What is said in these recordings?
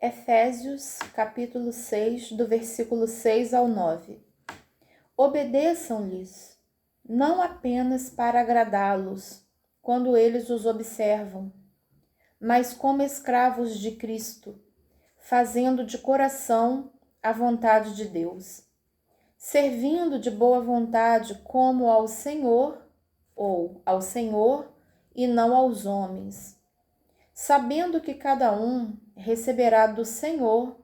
Efésios, capítulo 6, do versículo 6 ao 9. Obedeçam-lhes, não apenas para agradá-los, quando eles os observam, mas como escravos de Cristo, fazendo de coração a vontade de Deus, servindo de boa vontade como ao Senhor, ou ao Senhor e não aos homens, sabendo que cada um receberá do Senhor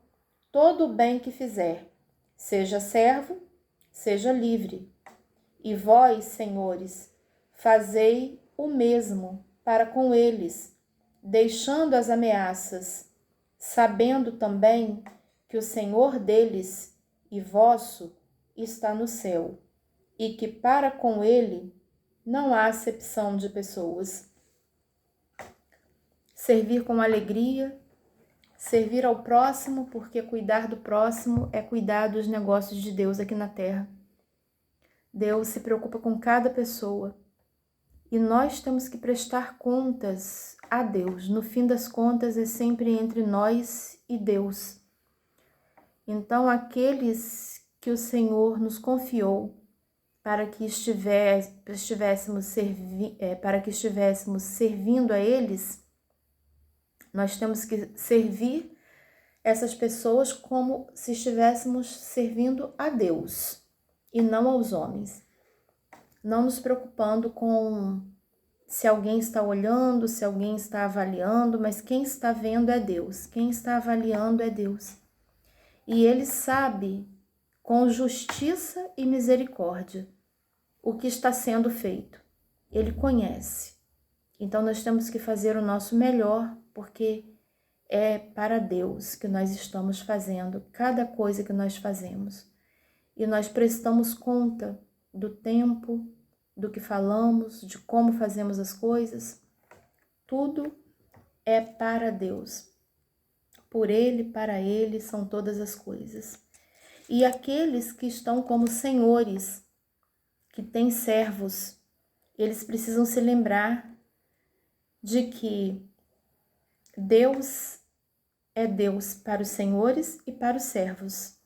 todo o bem que fizer, seja servo, seja livre. E vós, senhores, fazei o mesmo para com eles, deixando as ameaças, sabendo também que o Senhor deles e vosso está no céu, e que para com ele não há acepção de pessoas. Servir com alegria, servir ao próximo, porque cuidar do próximo é cuidar dos negócios de Deus aqui na terra. Deus se preocupa com cada pessoa e nós temos que prestar contas a Deus. No fim das contas, é sempre entre nós e Deus. Então, aqueles que o Senhor nos confiou para que estivéssemos servindo a eles, nós temos que servir essas pessoas como se estivéssemos servindo a Deus e não aos homens. Não nos preocupando com se alguém está olhando, se alguém está avaliando, mas quem está vendo é Deus, quem está avaliando é Deus. E Ele sabe, com justiça e misericórdia, o que está sendo feito. Ele conhece. Então nós temos que fazer o nosso melhor, porque é para Deus que nós estamos fazendo cada coisa que nós fazemos. E nós prestamos conta do tempo, do que falamos, de como fazemos as coisas. Tudo é para Deus. Por Ele, para Ele são todas as coisas. E aqueles que estão como senhores, que têm servos, eles precisam se lembrar de que Deus é Deus para os senhores e para os servos.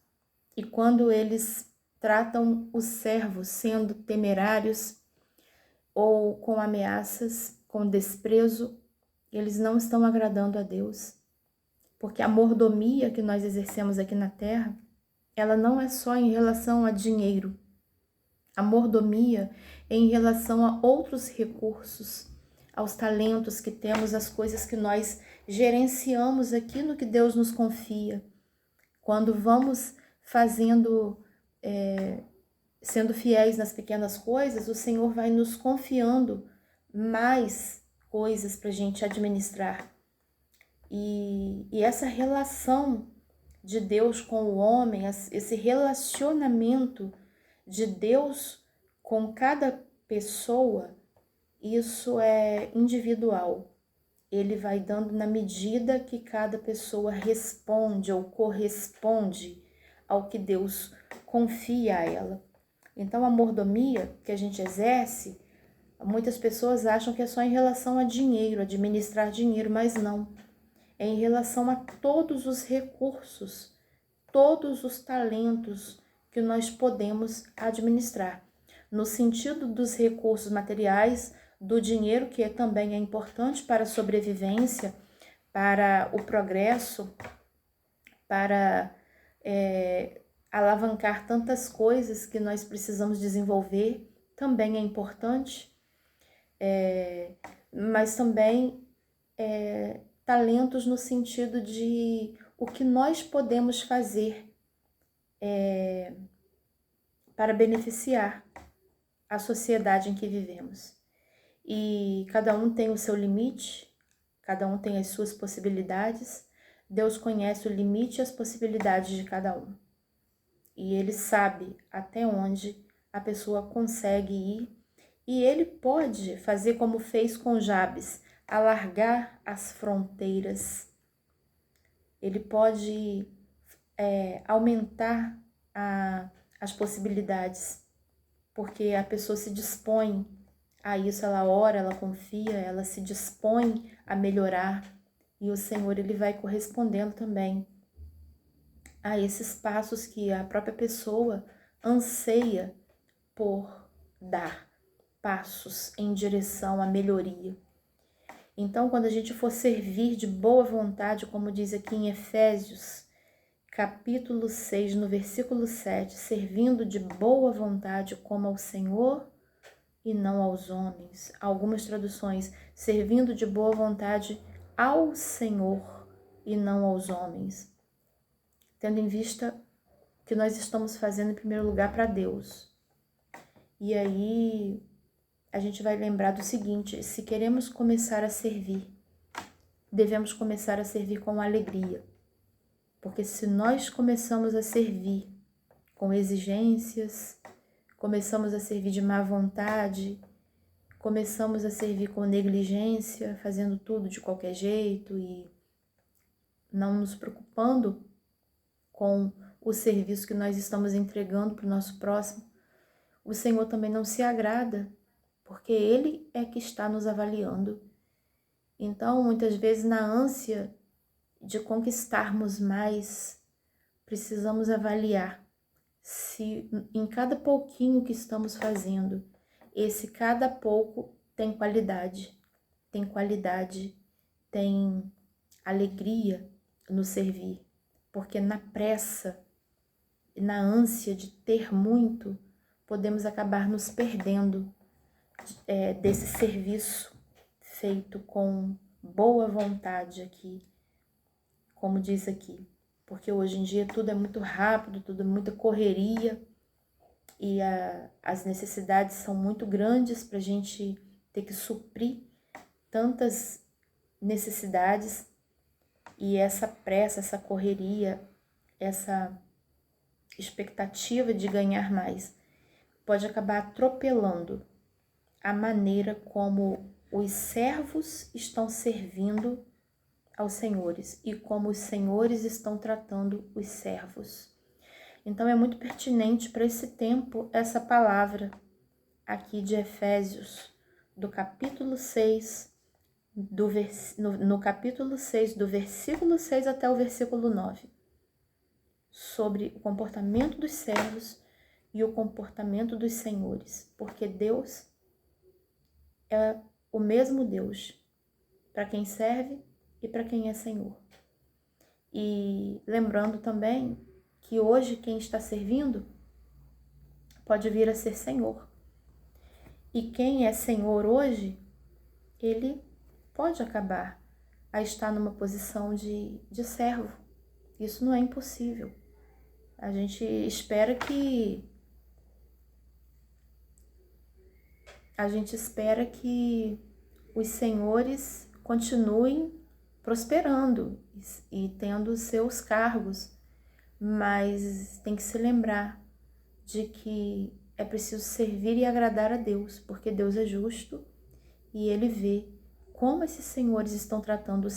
E quando eles tratam os servos sendo temerários ou com ameaças, com desprezo, eles não estão agradando a Deus. Porque a mordomia que nós exercemos aqui na terra, ela não é só em relação a dinheiro. A mordomia é em relação a outros recursos, aos talentos que temos, às coisas que nós gerenciamos, aquilo que Deus nos confia. Quando vamos sendo fiéis nas pequenas coisas, o Senhor vai nos confiando mais coisas para a gente administrar. E essa relação de Deus com o homem, esse relacionamento de Deus com cada pessoa, isso é individual. Ele vai dando na medida que cada pessoa responde ou corresponde ao que Deus confia a ela. Então, a mordomia que a gente exerce, muitas pessoas acham que é só em relação a dinheiro, administrar dinheiro, mas não. É em relação a todos os recursos, todos os talentos que nós podemos administrar. No sentido dos recursos materiais, do dinheiro, que também é importante para a sobrevivência, para o progresso, para alavancar tantas coisas que nós precisamos desenvolver, também é importante, mas também talentos no sentido de o que nós podemos fazer para beneficiar a sociedade em que vivemos. E cada um tem o seu limite, cada um tem as suas possibilidades. Deus conhece o limite e as possibilidades de cada um. E Ele sabe até onde a pessoa consegue ir. E Ele pode fazer como fez com Jabes, alargar as fronteiras. Ele pode aumentar as possibilidades, porque a pessoa se dispõe a isso, ela ora, ela confia, ela se dispõe a melhorar, E o Senhor, Ele vai correspondendo também a esses passos que a própria pessoa anseia por dar, passos em direção à melhoria. Então, quando a gente for servir de boa vontade, como diz aqui em Efésios, capítulo 6, no versículo 7, servindo de boa vontade como ao Senhor e não aos homens. Algumas traduções, servindo de boa vontade ao Senhor e não aos homens. Tendo em vista que nós estamos fazendo em primeiro lugar para Deus. E aí a gente vai lembrar do seguinte: se queremos começar a servir, devemos começar a servir com alegria. Porque se nós começamos a servir com exigências, começamos a servir de má vontade, começamos a servir com negligência, fazendo tudo de qualquer jeito e não nos preocupando com o serviço que nós estamos entregando para o nosso próximo, o Senhor também não se agrada, porque Ele é que está nos avaliando. Então, muitas vezes, na ânsia de conquistarmos mais, precisamos avaliar se em cada pouquinho que estamos fazendo, esse cada pouco tem qualidade, tem alegria no servir, porque na pressa, na ânsia de ter muito, podemos acabar nos perdendo desse serviço feito com boa vontade aqui, como diz aqui. Porque hoje em dia tudo é muito rápido, tudo é muita correria e as necessidades são muito grandes para a gente ter que suprir tantas necessidades, e essa pressa, essa correria, essa expectativa de ganhar mais pode acabar atropelando a maneira como os servos estão servindo aos senhores e como os senhores estão tratando os servos. Então é muito pertinente para esse tempo essa palavra aqui de Efésios, do capítulo 6, no capítulo 6, do versículo 6 até o versículo 9, sobre o comportamento dos servos e o comportamento dos senhores, porque Deus é o mesmo Deus para quem serve e para quem é Senhor. E lembrando também que hoje quem está servindo pode vir a ser Senhor. E quem é Senhor hoje, ele pode acabar a estar numa posição de servo. Isso não é impossível. A gente espera que os senhores continuem prosperando e tendo seus cargos, mas tem que se lembrar de que é preciso servir e agradar a Deus, porque Deus é justo e Ele vê como esses senhores estão tratando os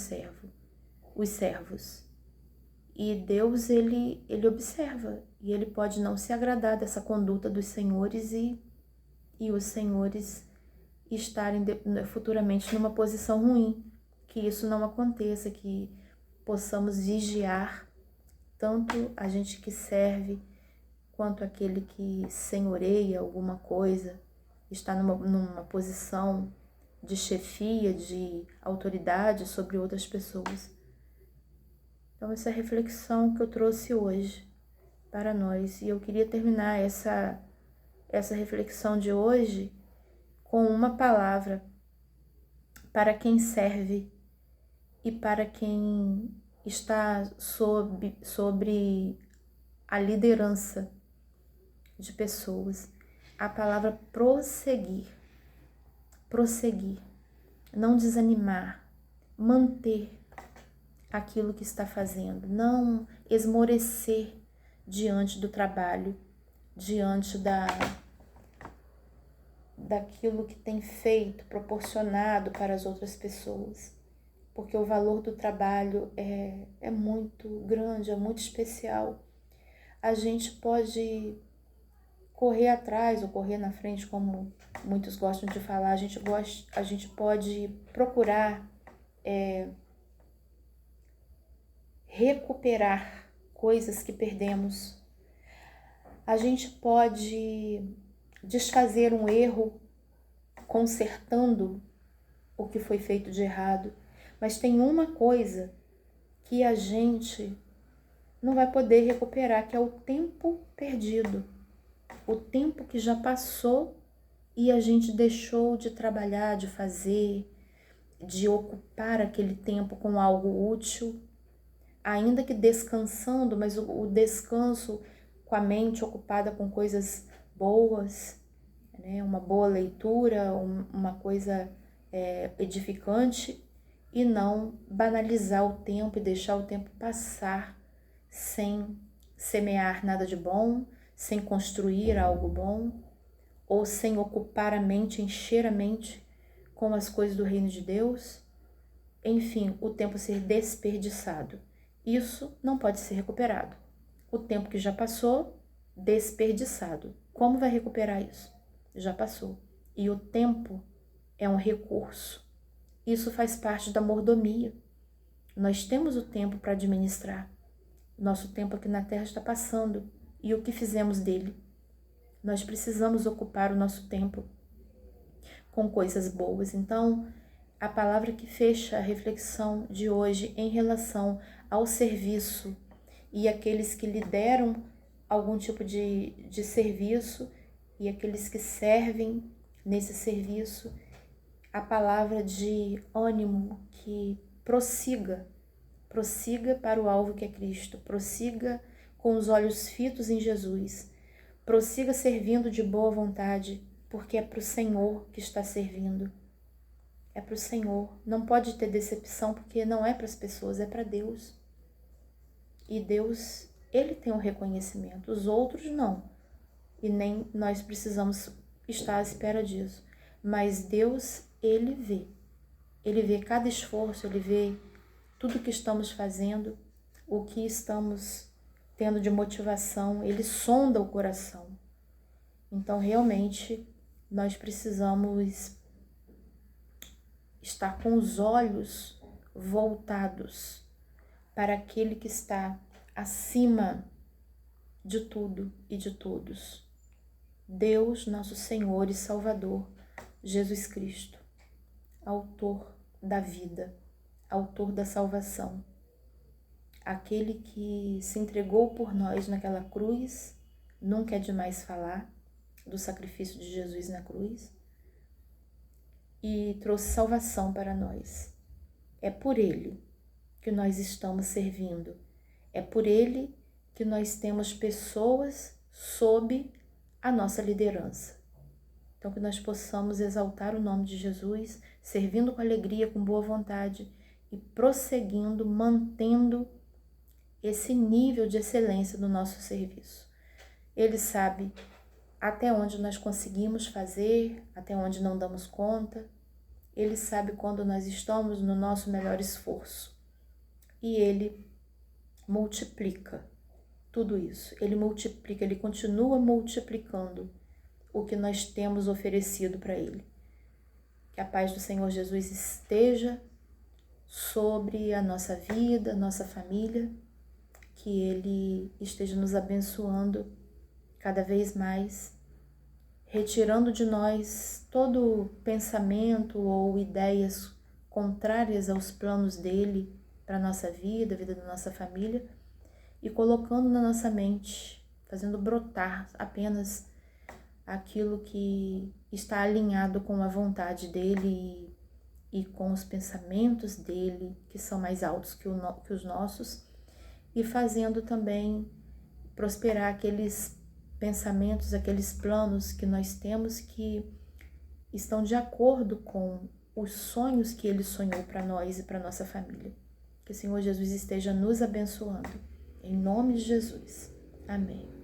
servos. E Deus, ele observa e Ele pode não se agradar dessa conduta dos senhores e os senhores estarem futuramente numa posição ruim. Que isso não aconteça, que possamos vigiar tanto a gente que serve quanto aquele que senhoreia alguma coisa, está numa posição de chefia, de autoridade sobre outras pessoas. Então essa é a reflexão que eu trouxe hoje para nós. E eu queria terminar essa reflexão de hoje com uma palavra para quem serve e para quem está sobre a liderança de pessoas. A palavra prosseguir. Prosseguir. Não desanimar. Manter aquilo que está fazendo. Não esmorecer diante do trabalho, diante daquilo que tem feito, proporcionado para as outras pessoas. Porque o valor do trabalho é muito grande, é muito especial. A gente pode correr atrás ou correr na frente, como muitos gostam de falar. A gente pode procurar recuperar coisas que perdemos. A gente pode desfazer um erro consertando o que foi feito de errado, mas tem uma coisa que a gente não vai poder recuperar, que é o tempo perdido, o tempo que já passou e a gente deixou de trabalhar, de fazer, de ocupar aquele tempo com algo útil, ainda que descansando, mas o descanso com a mente ocupada com coisas boas, né? Uma boa leitura, uma coisa edificante, e não banalizar o tempo e deixar o tempo passar sem semear nada de bom, sem construir algo bom, ou sem ocupar a mente, encher a mente com as coisas do reino de Deus. Enfim, o tempo ser desperdiçado. Isso não pode ser recuperado. O tempo que já passou, desperdiçado. Como vai recuperar isso? Já passou. E o tempo é um recurso. Isso faz parte da mordomia. Nós temos o tempo para administrar. Nosso tempo aqui na Terra está passando. E o que fizemos dele? Nós precisamos ocupar o nosso tempo com coisas boas. Então, a palavra que fecha a reflexão de hoje em relação ao serviço e aqueles que lideram algum tipo de serviço e aqueles que servem nesse serviço, a palavra de ânimo, que prossiga para o alvo que é Cristo, prossiga com os olhos fitos em Jesus, prossiga servindo de boa vontade, porque é para o Senhor que está servindo. É para o Senhor. Não pode ter decepção, porque não é para as pessoas, é para Deus. E Deus, Ele tem um reconhecimento, os outros não. E nem nós precisamos estar à espera disso. Mas Deus, Ele vê. Ele vê cada esforço, Ele vê tudo que estamos fazendo, o que estamos tendo de motivação. Ele sonda o coração. Então, realmente, nós precisamos estar com os olhos voltados para aquele que está acima de tudo e de todos. Deus, nosso Senhor e Salvador, Jesus Cristo, autor da vida, autor da salvação, aquele que se entregou por nós naquela cruz. Nunca é demais falar do sacrifício de Jesus na cruz, e trouxe salvação para nós. É por Ele que nós estamos servindo. É por Ele que nós temos pessoas sob a nossa liderança. Então, que nós possamos exaltar o nome de Jesus, servindo com alegria, com boa vontade e prosseguindo, mantendo esse nível de excelência no nosso serviço. Ele sabe até onde nós conseguimos fazer, até onde não damos conta. Ele sabe quando nós estamos no nosso melhor esforço. E Ele multiplica tudo isso. Ele multiplica, Ele continua multiplicando o que nós temos oferecido para Ele. Que a paz do Senhor Jesus esteja sobre a nossa vida, nossa família. Que Ele esteja nos abençoando cada vez mais, retirando de nós todo pensamento ou ideias contrárias aos planos dele para a nossa vida, a vida da nossa família, e colocando na nossa mente, fazendo brotar apenas aquilo que está alinhado com a vontade dele e com os pensamentos dele, que são mais altos que os nossos, e fazendo também prosperar aqueles pensamentos, aqueles planos que nós temos que estão de acordo com os sonhos que Ele sonhou para nós e para nossa família. Que o Senhor Jesus esteja nos abençoando. Em nome de Jesus. Amém.